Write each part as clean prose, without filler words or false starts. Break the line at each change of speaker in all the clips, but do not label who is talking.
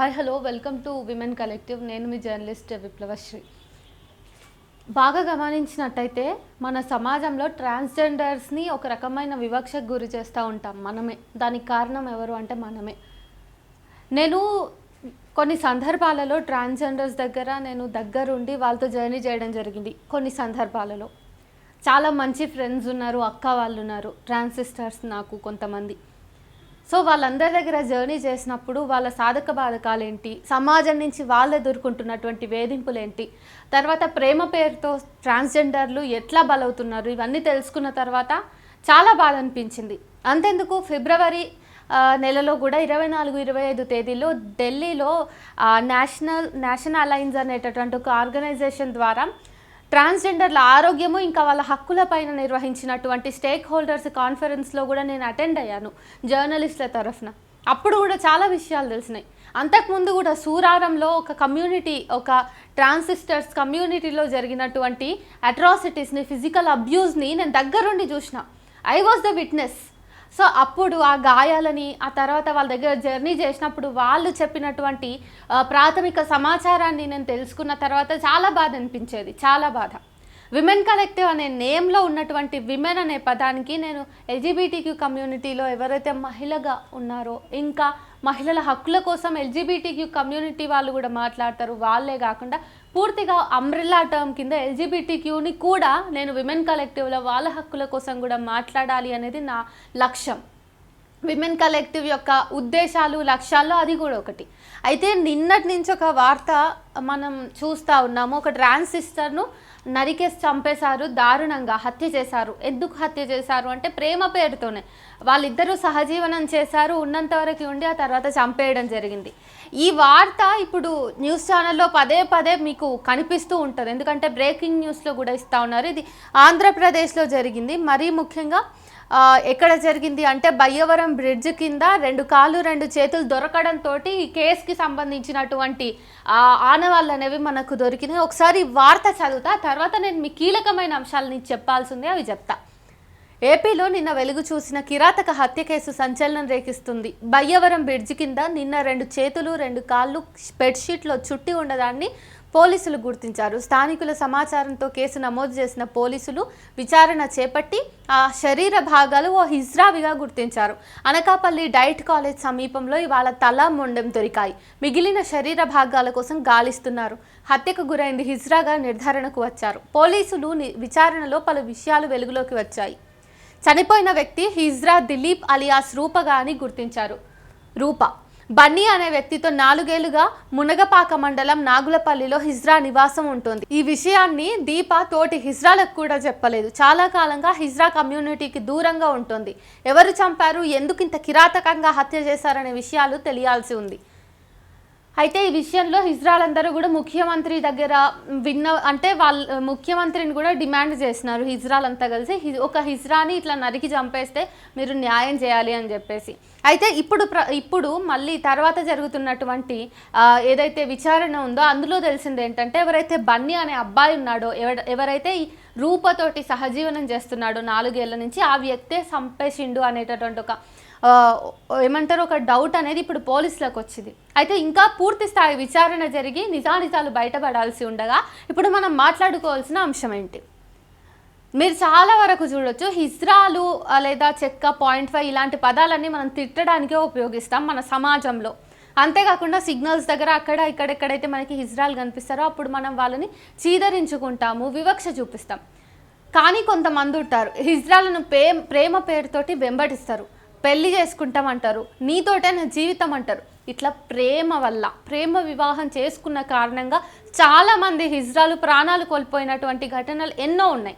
Hi hello welcome to women collective. నేను మీ journalist విప్లవశ్రీ. బాగా గమనించినట్టయితే మన సమాజంలో ట్రాన్స్జెండర్స్ని ఒక రకమైన వివక్షకు గురి చేస్తూ ఉంటాం మనమే. దానికి కారణం ఎవరు అంటే మనమే. నేను కొన్ని సందర్భాలలో ట్రాన్స్జెండర్స్ దగ్గర నేను దగ్గరుండి వాళ్ళతో జర్నీ చేయడం జరిగింది. కొన్ని సందర్భాలలో చాలా మంచి ఫ్రెండ్స్ ఉన్నారు, అక్క వాళ్ళు ఉన్నారు, ట్రాన్స్ సిస్టర్స్ నాకు కొంతమంది. సో వాళ్ళందరి దగ్గర జర్నీ చేసినప్పుడు వాళ్ళ సాధక బాధకాలు ఏంటి, సమాజం నుంచి వాళ్ళు ఎదుర్కొంటున్నటువంటి వేధింపులు ఏంటి, తర్వాత ప్రేమ పేరుతో ట్రాన్స్జెండర్లు ఎట్లా బలవుతున్నారు, ఇవన్నీ తెలుసుకున్న తర్వాత చాలా బాధ అనిపించింది. అంతెందుకు ఫిబ్రవరి నెలలో కూడా 24-25 తేదీలో ఢిల్లీలో నేషనల్ అలయన్స్ అనేటటువంటి ఒక ఆర్గనైజేషన్ ద్వారా ట్రాన్స్జెండర్ల ఆరోగ్యము ఇంకా వాళ్ళ హక్కుల పైన నిర్వహించినటువంటి స్టేక్ హోల్డర్స్ కాన్ఫరెన్స్లో కూడా నేను అటెండ్ అయ్యాను జర్నలిస్టుల తరఫున. అప్పుడు కూడా చాలా విషయాలు తెలిసినాయి. అంతకుముందు కూడా సూరారంలో ఒక కమ్యూనిటీ, ఒక ట్రాన్స్ సిస్టర్స్ కమ్యూనిటీలో జరిగినటువంటి అట్రాసిటీస్ని, ఫిజికల్ అబ్యూస్ని నేను దగ్గరుండి చూసిన. I was the witness. So అప్పుడు ఆ గాయాలని, ఆ తర్వాత వాళ్ళ దగ్గర జర్నీ చేసినప్పుడు వాళ్ళు చెప్పినటువంటి ప్రాథమిక సమాచారాన్ని నేను తెలుసుకున్న తర్వాత చాలా బాధ అనిపించేది, చాలా బాధ. విమెన్ కలెక్టివ్ అనే నేమ్లో ఉన్నటువంటి విమెన్ అనే పదానికి నేను ఎల్జీబీటీక్యూ కమ్యూనిటీలో ఎవరైతే మహిళగా ఉన్నారో, ఇంకా మహిళల హక్కుల కోసం ఎల్జీబీటీక్యూ కమ్యూనిటీ వాళ్ళు కూడా మాట్లాడతారు, వాళ్ళే కాకుండా పూర్తిగా అంబ్రెల్లా టర్మ్ కింద ఎల్జీబీటీక్యూని కూడా నేను విమెన్ కలెక్టివ్లో వాళ్ళ హక్కుల కోసం కూడా మాట్లాడాలి అనేది నా లక్ష్యం. విమెన్ కలెక్టివ్ యొక్క ఉద్దేశాలు, లక్ష్యాల్లో అది కూడా ఒకటి. అయితే నిన్నటి నుంచి ఒక వార్త మనం చూస్తూ ఉన్నాము. ఒక ట్రాన్స్ సిస్టర్ను నరికేసి చంపేశారు, దారుణంగా హత్య చేశారు. ఎందుకు హత్య చేశారు అంటే ప్రేమ పేరుతోనే. వాళ్ళిద్దరూ సహజీవనం చేశారు, ఉన్నంత వరకు ఉండి ఆ తర్వాత చంపేయడం జరిగింది. ఈ వార్త ఇప్పుడు న్యూస్ ఛానల్లో పదే పదే మీకు కనిపిస్తూ ఉంటుంది, ఎందుకంటే బ్రేకింగ్ న్యూస్లో కూడా ఇస్తూ ఉన్నారు. ఇది ఆంధ్రప్రదేశ్లో జరిగింది. మరీ ముఖ్యంగా ఎక్కడ జరిగింది అంటే బయ్యవరం బ్రిడ్జ్ కింద 2 కాళ్ళు 2 చేతులు దొరకడంతో ఈ కేసుకి సంబంధించినటువంటి ఆనవాళ్ళు అనేవి మనకు దొరికినాయి. ఒకసారి వార్త చదువుతా, తర్వాత నేను మీ కీలకమైన అంశాలని చెప్పాల్సిందే, అవి చెప్తా. ఏపీలో నిన్న వెలుగు చూసిన కిరాతక హత్య కేసు సంచలనం రేకిస్తుంది. బయ్యవరం బ్రిడ్జ్ కింద నిన్న 2 చేతులు 2 కాళ్ళు బెడ్షీట్లో చుట్టి ఉండడాన్ని పోలీసులు గుర్తించారు. స్థానికుల సమాచారంతో కేసు నమోదు చేసిన పోలీసులు విచారణ చేపట్టి ఆ శరీర భాగాలు ఓ హిజ్రావిగా గుర్తించారు. అనకాపల్లి డైట్ కాలేజ్ సమీపంలో ఇవాళ తల, మొండెం దొరికాయి. మిగిలిన శరీర భాగాల కోసం గాలిస్తున్నారు. హత్యకు గురైంది హిజ్రాగా నిర్ధారణకు వచ్చారు. పోలీసులు విచారణలో పలు విషయాలు వెలుగులోకి వచ్చాయి. చనిపోయిన వ్యక్తి హిజ్రా దిలీప్ అలియాస్ రూపగా అని గుర్తించారు. రూప బన్నీ అనే వ్యక్తితో 4 ఏళ్లుగా మునగపాక మండలం నాగులపల్లిలో హిజ్రా నివాసం ఉంటుంది. ఈ విషయాన్ని దీప తోటి హిజ్రాలకు కూడా చెప్పలేదు. చాలా కాలంగా హిజ్రా కమ్యూనిటీకి దూరంగా ఉంటుంది. ఎవరు చంపారు, ఎందుకు ఇంత కిరాతకంగా హత్య చేశారనే విషయాలు తెలియాల్సి ఉంది. అయితే ఈ విషయంలో హిజ్రాలందరూ కూడా ముఖ్యమంత్రి దగ్గర అంటే ముఖ్యమంత్రిని కూడా డిమాండ్ చేసినారు. హిజ్రాలంతా కలిసి ఒక హిజ్రాని ఇట్లా నరికి చంపేస్తే మీరు న్యాయం చేయాలి అని చెప్పేసి. అయితే ఇప్పుడు మళ్ళీ తర్వాత జరుగుతున్నటువంటి ఏదైతే విచారణ ఉందో అందులో తెలిసింది ఏంటంటే, ఎవరైతే బన్నీ అనే అబ్బాయి ఉన్నాడో, ఎవరైతే ఈ రూపతోటి సహజీవనం చేస్తున్నాడో 4 ఏళ్ల నుంచి, ఆ వ్యక్తే చంపేసిండు అనేటటువంటి ఒక డౌట్ అనేది ఇప్పుడు పోలీసులకు వచ్చింది. అయితే ఇంకా పూర్తి స్థాయి విచారణ జరిగి నిజానిజాలు బయటపడాల్సి ఉండగా ఇప్పుడు మనం మాట్లాడుకోవాల్సిన అంశం ఏంటి? మీరు చాలా వరకు చూడొచ్చు, హిజ్రాలు లేదా చెక్క, 0.5 ఇలాంటి పదాలన్నీ మనం తిట్టడానికే ఉపయోగిస్తాం మన సమాజంలో. అంతేకాకుండా సిగ్నల్స్ దగ్గర అక్కడ ఇక్కడెక్కడైతే మనకి హిజ్రాలు కనిపిస్తారో అప్పుడు మనం వాళ్ళని చీదరించుకుంటాము, వివక్ష చూపిస్తాం. కానీ కొంతమంది ఉంటారు, హిజ్రాలను ప్రేమ పేరుతోటి వెంబడిస్తారు, పెళ్లి చేసుకుంటామంటారు, నీతోటే నా జీవితం అంటారు. ఇట్లా ప్రేమ వల్ల, ప్రేమ వివాహం చేసుకున్న కారణంగా చాలామంది హిజ్రాలు ప్రాణాలు కోల్పోయినటువంటి ఘటనలు ఎన్నో ఉన్నాయి.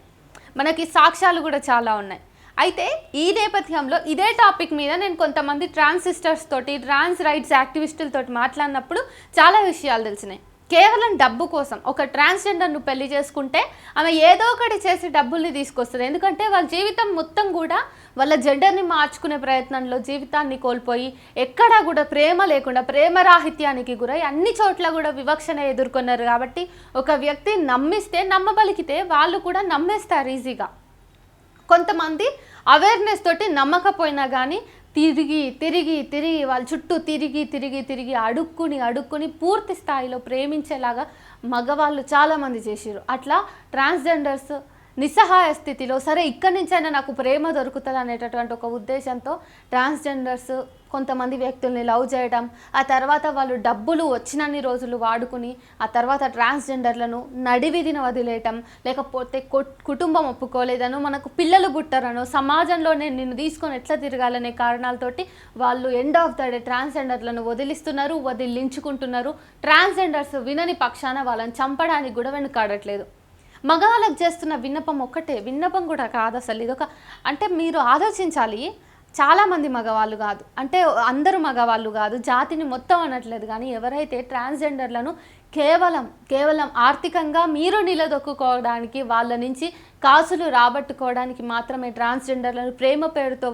మనకి సాక్ష్యాలు కూడా చాలా ఉన్నాయి. అయితే ఈ నేపథ్యంలో ఇదే టాపిక్ మీద నేను కొంతమంది ట్రాన్స్ సిస్టర్స్ తోటి, ట్రాన్స్ రైట్స్ యాక్టివిస్టులతోటి మాట్లాడినప్పుడు చాలా విషయాలు తెలిసినాయి. కేవలం డబ్బు కోసం ఒక ట్రాన్స్జెండర్ను పెళ్లి చేసుకుంటే ఆమె ఏదో ఒకటి చేసి డబ్బుల్ని తీసుకొస్తుంది. ఎందుకంటే వాళ్ళ జీవితం మొత్తం కూడా వాళ్ళ జెండర్ని మార్చుకునే ప్రయత్నంలో జీవితాన్ని కోల్పోయి, ఎక్కడా కూడా ప్రేమ లేకుండా, ప్రేమరాహిత్యానికి గురై అన్ని చోట్ల కూడా వివక్షణ ఎదుర్కొన్నారు. కాబట్టి ఒక వ్యక్తి నమ్మబలికితే వాళ్ళు కూడా నమ్మేస్తారు ఈజీగా. కొంతమంది అవేర్నెస్ తోటి నమ్మకపోయినా కానీ తిరిగి తిరిగి తిరిగి వాళ్ళ చుట్టూ తిరిగి తిరిగి తిరిగి అడుక్కుని పూర్తి స్థాయిలో ప్రేమించేలాగా మగవాళ్ళు చాలామంది చేసిర్రు. అట్లా ట్రాన్స్జెండర్స్ నిస్సహాయ స్థితిలో సరే ఇక్కడి నుంచైనా నాకు ప్రేమ దొరుకుతుంది అనేటటువంటి ఒక ఉద్దేశంతో ట్రాన్స్జెండర్స్ కొంతమంది వ్యక్తుల్ని లవ్ చేయడం, ఆ తర్వాత వాళ్ళు డబ్బులు వచ్చినన్ని రోజులు వాడుకుని ఆ తర్వాత ట్రాన్స్జెండర్లను నడివిధిన వదిలేయటం, లేకపోతే కుటుంబం ఒప్పుకోలేదనో మనకు పిల్లలు పుట్టరనో సమాజంలోనే నిన్ను తీసుకొని ఎట్లా తిరగాలనే కారణాలతోటి వాళ్ళు ఎండ్ ఆఫ్ ద డే ట్రాన్స్జెండర్లను వదిలిస్తున్నారు, వదిలించుకుంటున్నారు. ట్రాన్స్జెండర్స్ వినని పక్షాన వాళ్ళని చంపడానికి కూడా వెనుకాడట్లేదు. మగవాళ్ళకు చేస్తున్న విన్నపం ఒక్కటే, విన్నపం కూడా కాదు అసలు ఇదొక, అంటే మీరు ఆలోచించాలి. చాలామంది మగవాళ్ళు కాదు, అంటే అందరూ మగవాళ్ళు కాదు, జాతిని మొత్తం అనట్లేదు, కానీ ఎవరైతే ట్రాన్స్జెండర్లను కేవలం ఆర్థికంగా మీరు నిలదొక్కుకోవడానికి, వాళ్ళ నుంచి కాసులు రాబట్టుకోవడానికి మాత్రమే ట్రాన్స్జెండర్లను ప్రేమ పేరుతో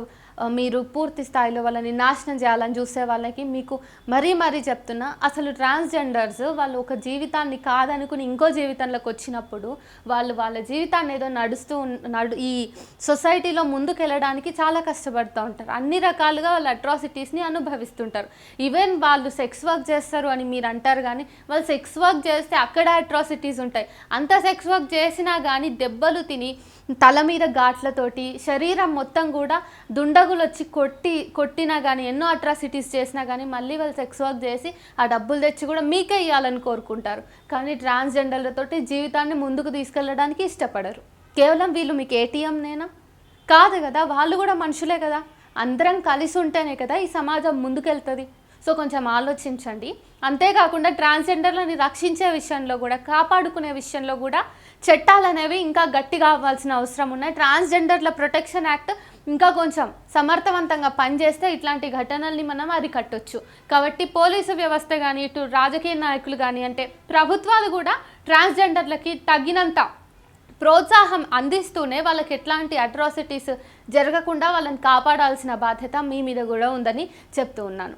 మీరు పూర్తి స్థాయిలో వాళ్ళని నాశనం చేయాలని చూసే వాళ్ళకి మీకు మరీ చెప్తున్నా, అసలు ట్రాన్స్జెండర్స్ వాళ్ళు ఒక జీవితాన్ని కాదనుకుని ఇంకో జీవితంలోకి వచ్చినప్పుడు వాళ్ళ జీవితాన్ని ఏదో ఈ సొసైటీలో ముందుకెళ్ళడానికి చాలా కష్టపడుతూ ఉంటారు. అన్ని రకాలుగా వాళ్ళు అట్రాసిటీస్ని అనుభవిస్తుంటారు. ఈవెన్ వాళ్ళు సెక్స్ వర్క్ చేస్తారు అని మీరు అంటారు, కానీ వాళ్ళు సెక్స్ వర్క్ చేస్తే అక్కడ అట్రాసిటీస్ ఉంటాయి. అంత సెక్స్ వర్క్ చేసినా కానీ దెబ్బలు తిని తల మీద ఘాట్లతోటి శరీరం మొత్తం కూడా దుండగులు వచ్చి కొట్టినా కానీ ఎన్నో అట్రాసిటీస్ చేసినా కానీ మళ్ళీ వాళ్ళు సెక్స్ వర్క్ చేసి ఆ డబ్బులు తెచ్చి కూడా మీకే ఇవ్వాలని కోరుకుంటారు. కానీ ట్రాన్స్జెండర్లతోటి జీవితాన్ని ముందుకు తీసుకెళ్ళడానికి ఇష్టపడరు. కేవలం వీళ్ళు మీకు ఏటీఎంనేనా? కాదు కదా, వాళ్ళు కూడా మనుషులే కదా. అందరం కలిసి ఉంటేనే కదా ఈ సమాజం ముందుకెళ్తుంది. సో కొంచెం ఆలోచించండి. అంతేకాకుండా ట్రాన్స్జెండర్లని రక్షించే విషయంలో కూడా, కాపాడుకునే విషయంలో కూడా చట్టాలు అనేవి ఇంకా గట్టిగా అవ్వాల్సిన అవసరం ఉన్నాయి. ట్రాన్స్జెండర్ల ప్రొటెక్షన్ యాక్ట్ ఇంకా కొంచెం సమర్థవంతంగా పనిచేస్తే ఇట్లాంటి ఘటనల్ని మనం అరికట్టొచ్చు. కాబట్టి పోలీసు వ్యవస్థ కానీ, ఇటు రాజకీయ నాయకులు కానీ, అంటే ప్రభుత్వాలు కూడా ట్రాన్స్జెండర్లకి తగినంత ప్రోత్సాహం అందిస్తూనే వాళ్ళకి ఎట్లాంటి అట్రాసిటీస్ జరగకుండా వాళ్ళని కాపాడాల్సిన బాధ్యత మీ మీద కూడా ఉందని చెప్తూ ఉన్నాను.